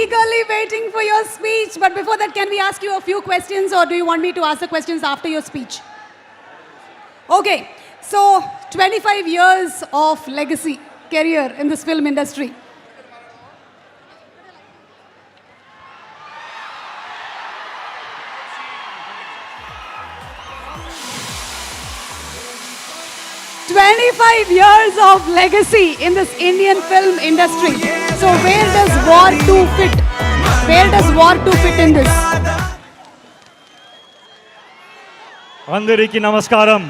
eagerly waiting for your speech. But before that, can we ask you a few questions, or do you want me to ask the questions after your speech? Okay, so 25 years of legacy, career in this film industry. "25 years of legacy in this Indian film industry. So where does War 2 fit? Where does War 2 fit in this?" అందరికీ నమస్కారం.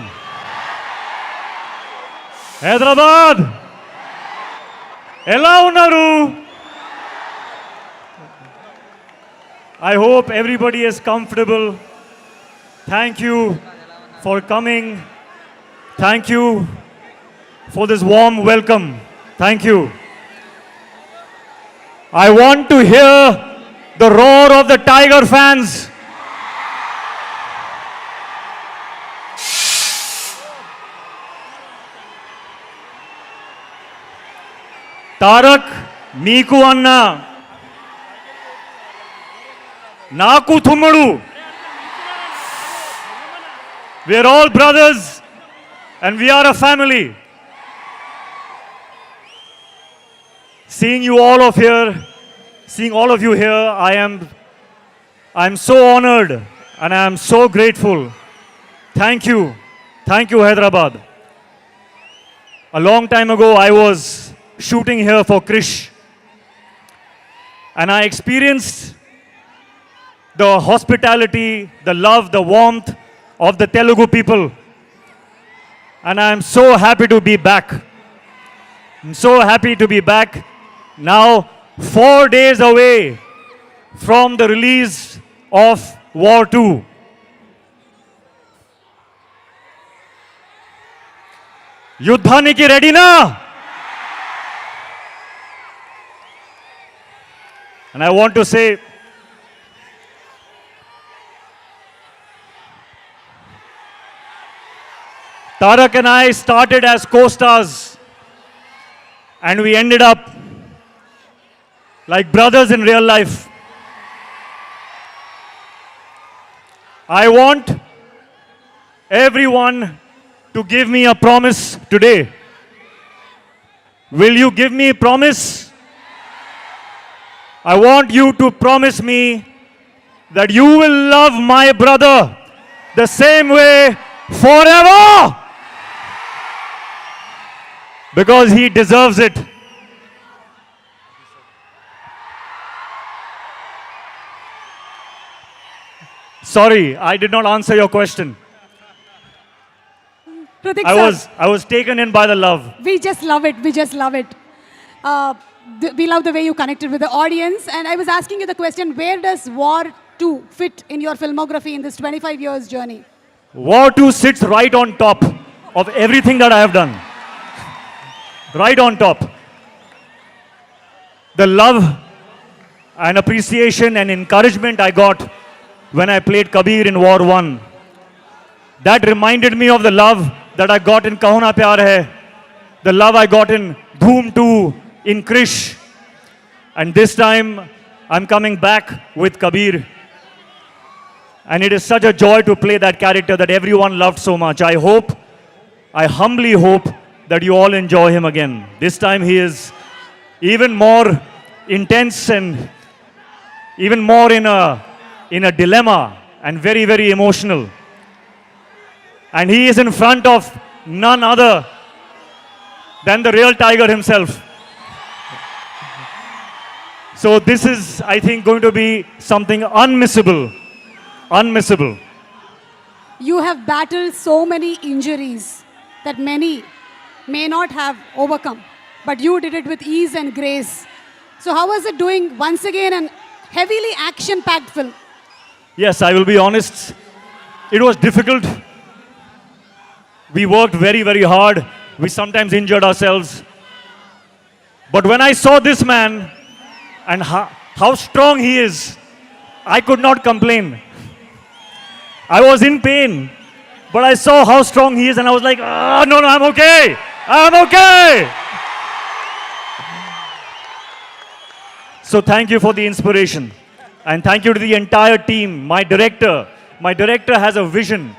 హైదరాబాద్ ఎలా ఉన్నారు? I hope everybody is comfortable. Thank you for coming. Thank you for this warm welcome. Thank you. I want to hear the roar of the Tiger fans. Tarak నీకు అన్న నాకు తుమ్ముడు. We are all brothers and we are a family. Seeing you all of here, seeing all of you here, I'm so honored and I am so grateful. Thank you. Thank you, Hyderabad. A long time ago, I was shooting here for Krish, and I experienced the hospitality, the love, the warmth of the Telugu people, and I am so happy to be back. I'm so happy to be back now, 4 days away from the release of War 2. యుద్ధానికి రెడీనా? And I want to say, Tarak and I started as co-stars and we ended up like brothers in real life. I want everyone to give me a promise today. Will you give me a promise? I want you to promise me that you will love my brother the same way forever, because he deserves it. Sorry, I did not answer your question. Hrithik sir, I was taken in by the love. we just love it. We just love it. We love the way you connected with the audience. And I was asking you the question, where does War 2 fit in your filmography in this 25 years journey? War 2 sits right on top of everything that I have done. Right on top. The love and appreciation and encouragement I got when I played Kabir in War 1. That reminded me of the love that I got in Kahuna Pyar Hai, the love I got in Dhoom 2, in Krish. And this time, I'm coming back with Kabir. And it is such a joy to play that character that everyone loved so much. I humbly hope that you all enjoy him again. This time he is even more intense and even more in a dilemma and very, very emotional. And he is in front of none other than the real Tiger himself. So this is, I think, going to be something unmissable. Unmissable. You have battled so many injuries that many may not have overcome, but you did it with ease and grace. So how was it doing once again an heavily action-packed film? Yes, I will be honest. It was difficult. We worked very, very hard. We sometimes injured ourselves. But when I saw this man and how strong he is, I could not complain. I was in pain, but I saw how strong he is and I was like, no, I'm okay. I'm okay. So thank you for the inspiration. And thank you to the entire team, my director. My director has a vision.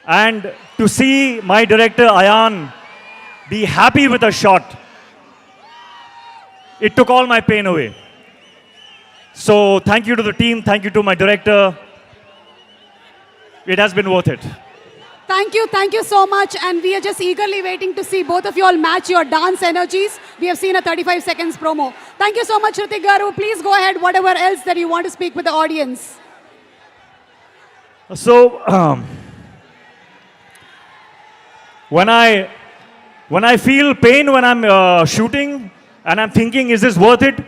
And to see my director, Ayan, be happy with a shot, it took all my pain away. So thank you to the team, thank you to my director. It has been worth it. Thank you so much. And we are just eagerly waiting to see both of you all match your dance energies. We have seen a 35 seconds promo. Thank you so much, Hrithik Garu. Please go ahead, whatever else that you want to speak with the audience. So, when I feel pain when I'm shooting and I'm thinking, is this worth it?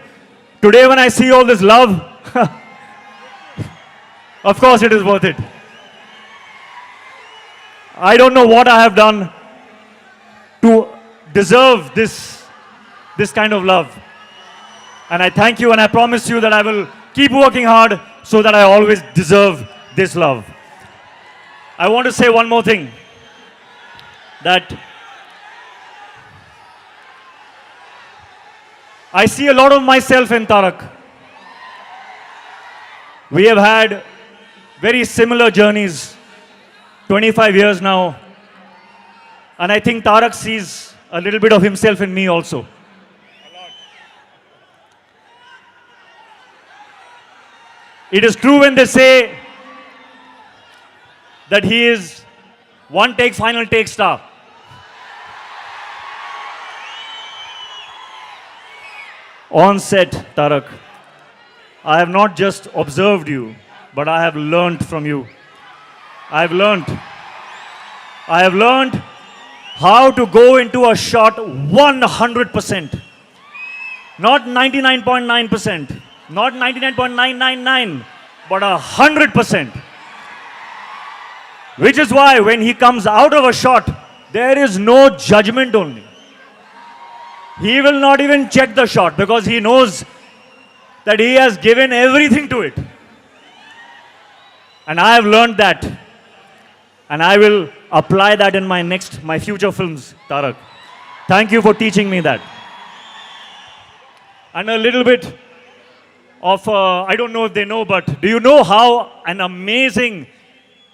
Today when I see all this love, of course it is worth it. I don't know what I have done to deserve this kind of love. And I thank you and I promise you that I will keep working hard so that I always deserve this love. I want to say one more thing, that I see a lot of myself in Tarak. We have had very similar journeys, 25 years now. And I think Tarak sees a little bit of himself in me also. It is true when they say that he is one take, final take star. On set, Tarak, I have not just observed you, but I have learned from you. I have learned how to go into a shot 100%. Not 99.9%, not 99.999, but 100%. Which is why when he comes out of a shot, there is no judgment only. He will not even check the shot because he knows that he has given everything to it. And I have learned that. And I will apply that in my future films, Tarak. Thank you for teaching me that. And a little bit of, I don't know if they know, but do you know how an amazing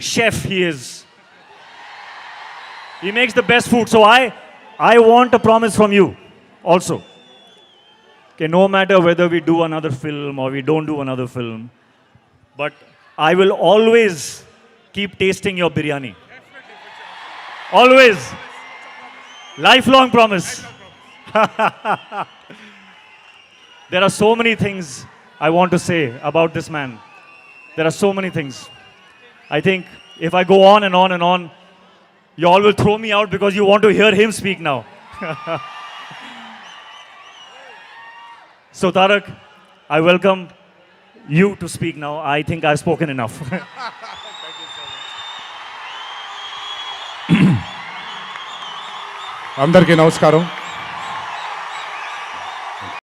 chef he is? He makes the best food. So I want a promise from you also. Okay, no matter whether we do another film or we don't do another film, but I will always keep tasting your biryani. Always. Lifelong promise. There are so many things I want to say about this man. There are so many things. I think if I go on and on and on, you all will throw me out because you want to hear him speak now. So Tarak, I welcome you to speak now. I think I've spoken enough. అందరికీ నమస్కారం.